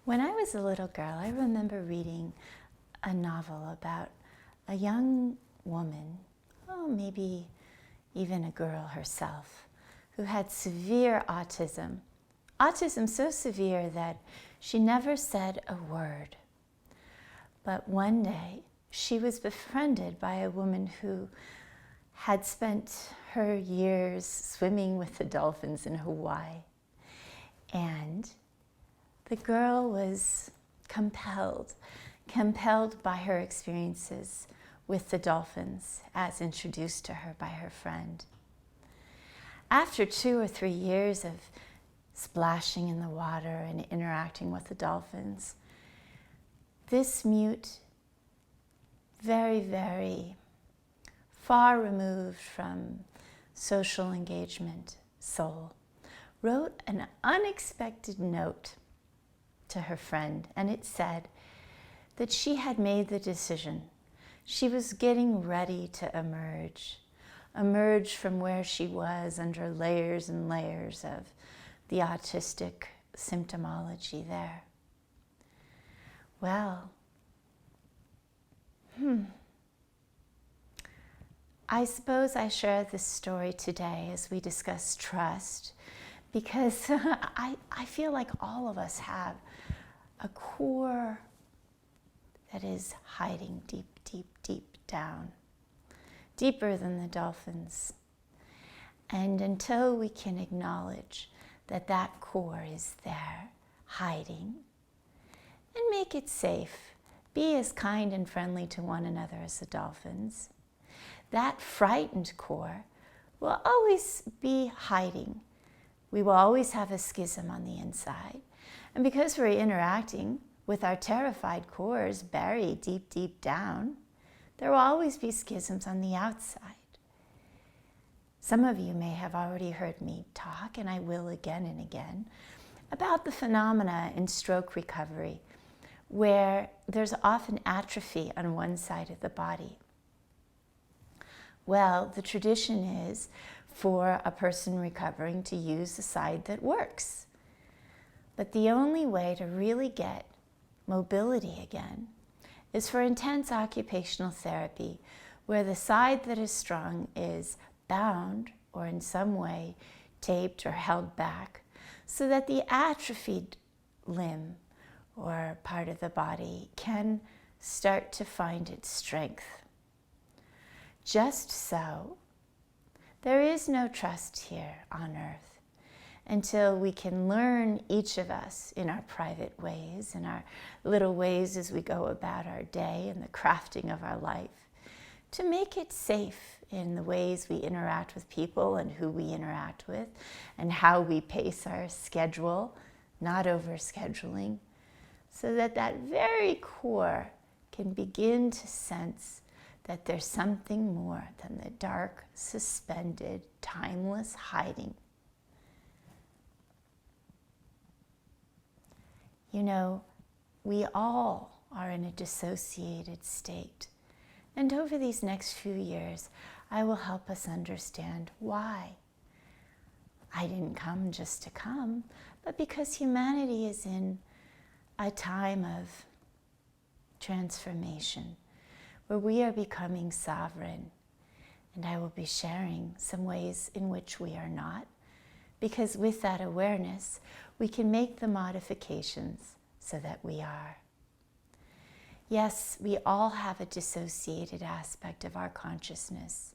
When I was a little girl, I remember reading a novel about a young woman, maybe even a girl herself, who had severe autism. Autism so severe that she never said a word. But one day, she was befriended by a woman who had spent her years swimming with the dolphins in Hawaii. And the girl was compelled by her experiences with the dolphins as introduced to her by her friend. After 2 or 3 years of splashing in the water and interacting with the dolphins, this mute, very, very far removed from social engagement soul wrote an unexpected note to her friend, and it said that she had made the decision. She was getting ready to emerge from where she was under layers and layers of the autistic symptomology there. Well, I suppose I share this story today as we discuss trust, because I feel like all of us have a core that is hiding deep, deep, deep down, deeper than the dolphins. And until we can acknowledge that that core is there, hiding, and make it safe, be as kind and friendly to one another as the dolphins, that frightened core will always be hiding. We will always have a schism on the inside. And because we're interacting with our terrified cores buried deep, deep down, there will always be schisms on the outside. Some of you may have already heard me talk, and I will again and again, about the phenomena in stroke recovery, where there's often atrophy on one side of the body. Well, the tradition is for a person recovering to use the side that works. But the only way to really get mobility again is for intense occupational therapy, where the side that is strong is bound or in some way taped or held back, so that the atrophied limb or part of the body can start to find its strength. Just so, there is no trust here on earth until we can learn, each of us, in our private ways, in our little ways as we go about our day and the crafting of our life, to make it safe in the ways we interact with people and who we interact with, and how we pace our schedule, not over-scheduling, so that that very core can begin to sense that there's something more than the dark, suspended, timeless hiding. You know, we all are in a dissociated state. And over these next few years, I will help us understand why. I didn't come just to come, but because humanity is in a time of transformation, where we are becoming sovereign. And I will be sharing some ways in which we are not, because with that awareness, we can make the modifications so that we are. Yes, we all have a dissociated aspect of our consciousness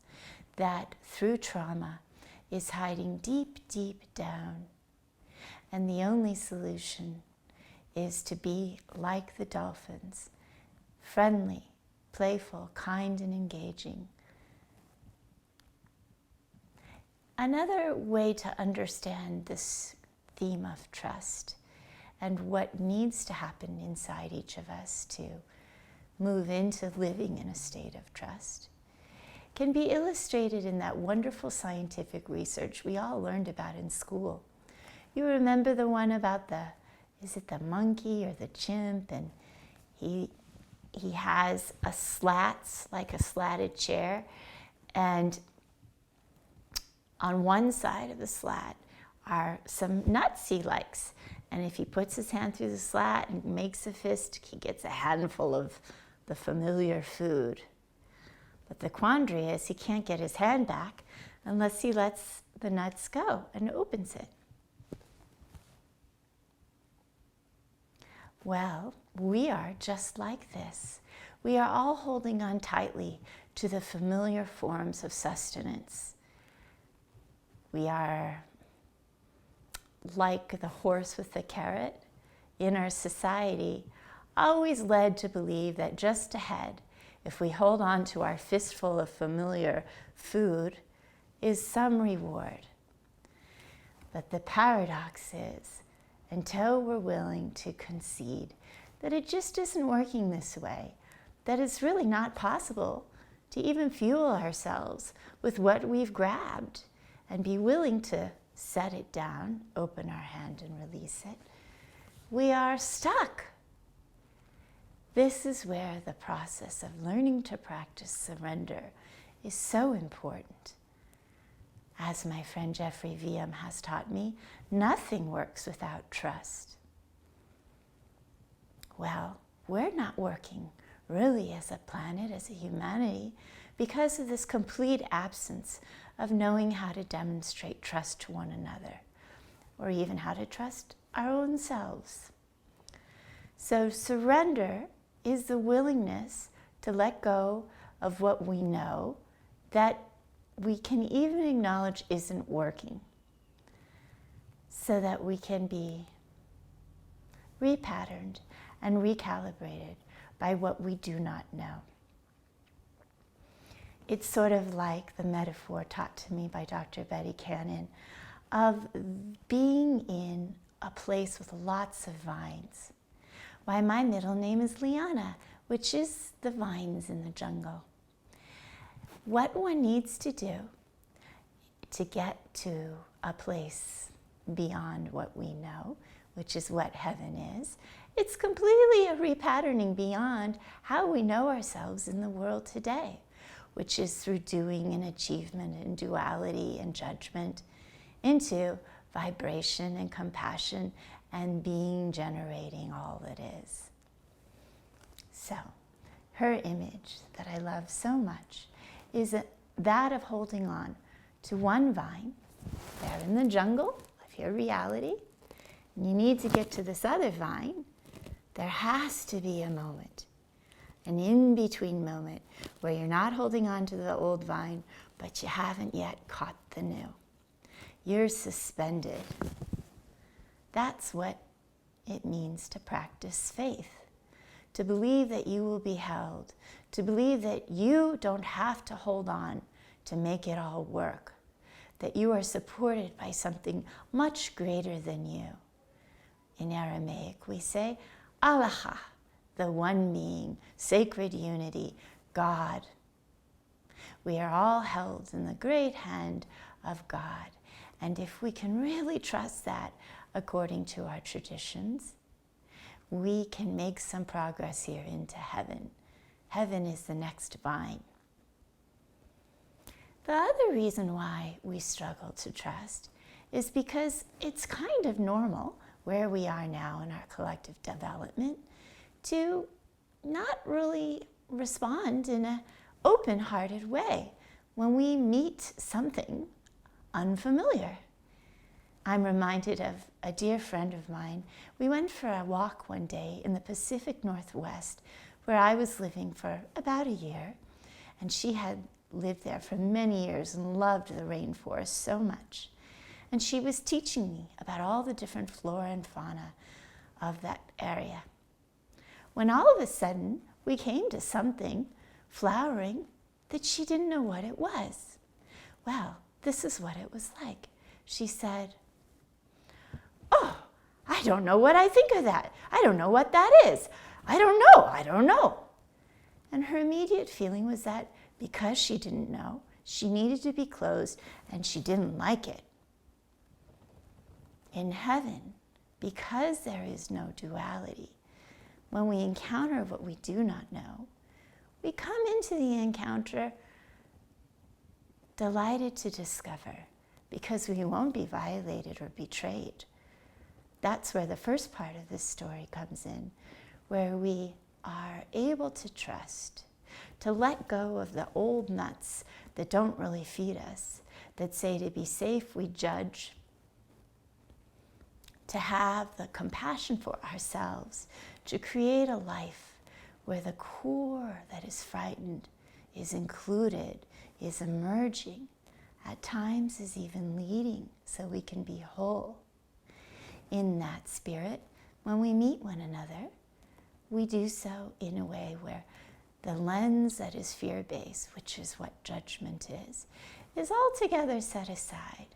that, through trauma, is hiding deep, deep down. And the only solution is to be like the dolphins, friendly, playful, kind, and engaging. Another way to understand this theme of trust and what needs to happen inside each of us to move into living in a state of trust can be illustrated in that wonderful scientific research we all learned about in school. You remember the one about is it the monkey or the chimp, and he has a slats, like a slatted chair, and on one side of the slat are some nuts he likes, And if he puts his hand through the slat and makes a fist, he gets a handful of the familiar food. But the quandary is he can't get his hand back unless he lets the nuts go and opens it. Well, we are just like this. We are all holding on tightly to the familiar forms of sustenance. We are like the horse with the carrot in our society, always led to believe that just ahead, if we hold on to our fistful of familiar food, is some reward. But the paradox is, until we're willing to concede that it just isn't working this way, that it's really not possible to even fuel ourselves with what we've grabbed and be willing to set it down, open our hand and release it, we are stuck. This is where the process of learning to practice surrender is so important. As my friend Jeffrey VM has taught me, nothing works without trust. Well, we're not working really as a planet, as a humanity, because of this complete absence of knowing how to demonstrate trust to one another, or even how to trust our own selves. So surrender is the willingness to let go of what we know that we can even acknowledge isn't working, so that we can be repatterned and recalibrated by what we do not know. It's sort of like the metaphor taught to me by Dr. Betty Cannon of being in a place with lots of vines. Why, my middle name is Liana, which is the vines in the jungle. What one needs to do to get to a place beyond what we know, which is what heaven is, it's completely a repatterning beyond how we know ourselves in the world today, which is through doing and achievement and duality and judgment, into vibration and compassion and being generating all that is. So, her image that I love so much is that of holding on to one vine. They're in the jungle of your reality, and you need to get to this other vine. There has to be a moment, an in-between moment, where you're not holding on to the old vine, but you haven't yet caught the new. You're suspended. That's what it means to practice faith. To believe that you will be held, to believe that you don't have to hold on to make it all work, that you are supported by something much greater than you. In Aramaic, we say, Allah, the one being, sacred unity, God. We are all held in the great hand of God. And if we can really trust that according to our traditions, we can make some progress here into heaven. Heaven is the next vine. The other reason why we struggle to trust is because it's kind of normal where we are now in our collective development to not really respond in an open-hearted way when we meet something unfamiliar. I'm reminded of a dear friend of mine. We went for a walk one day in the Pacific Northwest, where I was living for about a year, and she had lived there for many years and loved the rainforest so much. And she was teaching me about all the different flora and fauna of that area. When all of a sudden we came to something flowering that she didn't know what it was. Well, this is what it was like. She said, "Oh, I don't know what I think of that. I don't know what that is. I don't know. And her immediate feeling was that because she didn't know, she needed to be closed and she didn't like it. In heaven, because there is no duality, when we encounter what we do not know, we come into the encounter delighted to discover, because we won't be violated or betrayed, that's where the first part of this story comes in, where we are able to trust, to let go of the old nuts that don't really feed us, that say to be safe we judge, to have the compassion for ourselves, to create a life where the core that is frightened is included, is emerging, at times is even leading, so we can be whole. In that spirit, when we meet one another, we do so in a way where the lens that is fear-based, which is what judgment is altogether set aside.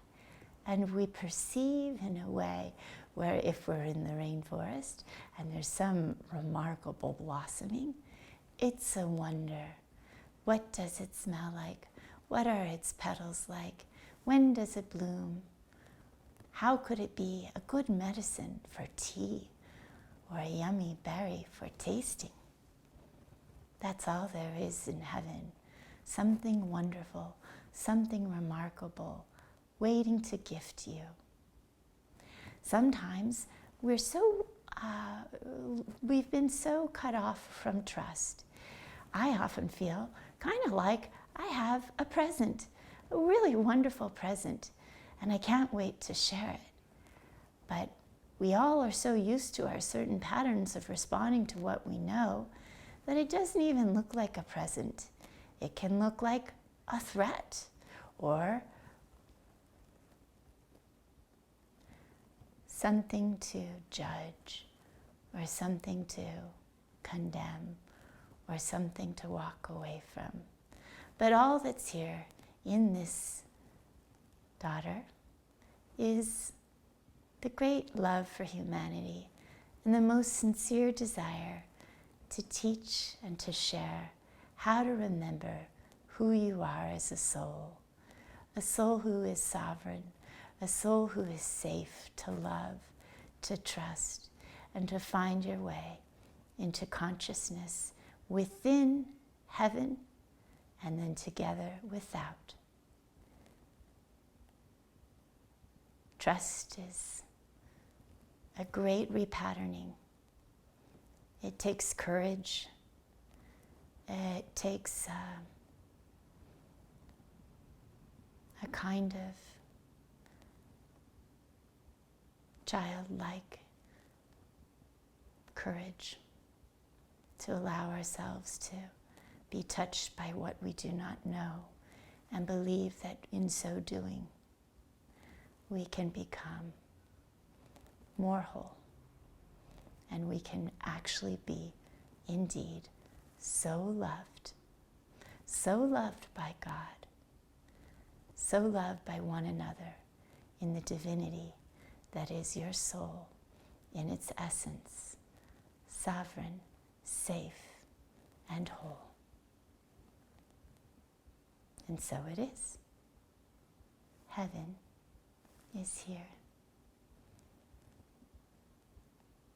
And we perceive in a way where if we're in the rainforest and there's some remarkable blossoming, it's a wonder. What does it smell like? What are its petals like? When does it bloom? How could it be a good medicine for tea or a yummy berry for tasting? That's all there is in heaven. Something wonderful, something remarkable, waiting to gift you. Sometimes we've been so cut off from trust. I often feel kind of like I have a present, a really wonderful present, and I can't wait to share it. But we all are so used to our certain patterns of responding to what we know that it doesn't even look like a present. It can look like a threat or something to judge or something to condemn or something to walk away from. But all that's here in this daughter is the great love for humanity and the most sincere desire to teach and to share how to remember who you are as a soul who is sovereign, a soul who is safe to love, to trust, and to find your way into consciousness within heaven and then together without. Trust is a great repatterning. It takes courage. It takes a kind of childlike courage to allow ourselves to be touched by what we do not know and believe that in so doing we can become more whole and we can actually be indeed so loved by God, so loved by one another in the divinity that is your soul in its essence, sovereign, safe, and whole. And so it is. Heaven is here.